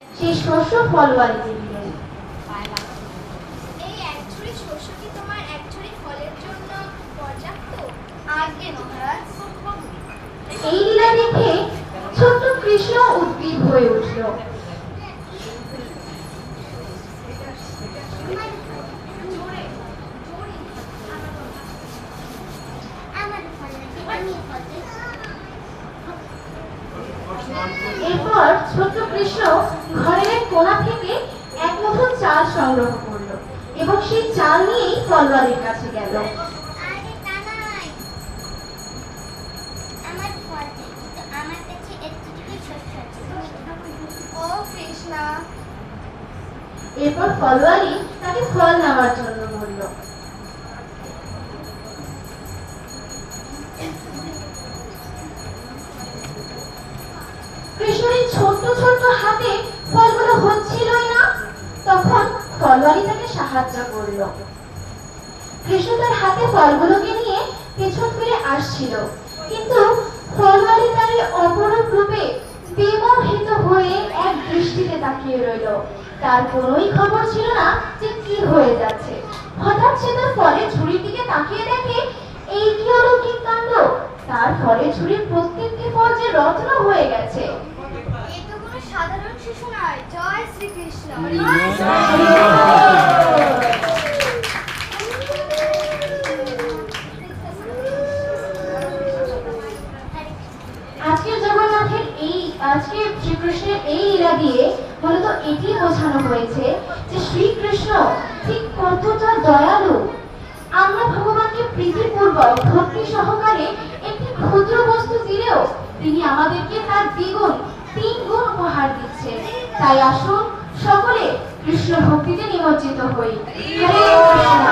সেই শস্য ফলওয়ারিকে দিলেন। এই এক ঝুড়ি শস্য কি তোমার এক ঝুড়ি ফলের জন্য পর্যাপ্ত? আজ্ঞে মহারাজ। এই লীলা দেখে ছোট্ট কৃষ্ণ উদ্গ্রীব হয়ে উঠল। এরপর ছোট্ট কৃষ্ণ ঘরের এক কোণা থেকে এক মুঠো চাল সংগ্রহ করলো এবং সেই চাল নিয়েই ফলওয়ারির কাছে গেল। আরে তা নয়, আমার ফল চাই, কিন্তু আমার কাছে একটুকুই শস্য আছে। ও কৃষ্ণা। এরপর ফলওয়ারি তাকে ফল নেওয়ার জন্য বলল। কৃষ্ণের ছোট্ট ছোট্ট হাতে ফলগুলো হচ্ছিলই না। তখন ফলওয়ারি তাকে সাহায্য করলো। কৃষ্ণ তার হাতে ফলগুলোকে নিয়ে পেছন ফিরে আসছিল, কিন্তু ফলওয়ারি তার এই অপরূপ রূপে বিমোহিত হয়ে এক দৃষ্টিতে তাকিয়ে রইল। তার কোনোই খবর ছিল না যে কি হয়ে যাচ্ছে। হঠাৎ সে তার ফলের ঝুড়ির দিকে তাকিয়ে দেখে এই কি অলৌকিক কাণ্ড! তার ফলের ঝুড়ির প্রত্যেকটি ফল যে রত্ন হয়ে গেছে। এ তো কোনো সাধারণ শিশু নয়। জয় শ্রীকৃষ্ণ। আজকের শ্রীকৃষ্ণের এই লীলা দিয়ে মূলত এটি বোঝানো হয়েছে যে শ্রীকৃষ্ণ ঠিক কতটা দয়ালু। আমরা ভগবানকে প্রীতিপূর্বক ভক্তি সহকারে একটি ক্ষুদ্র বস্তু দিলেও তিনি আমাদেরকে তার দ্বিগুণ 3 গুণ উপহার দিচ্ছেন। তাই আসুন সকলে কৃষ্ণ ভক্তিতে নিমজ্জিত হই। হরে কৃষ্ণ।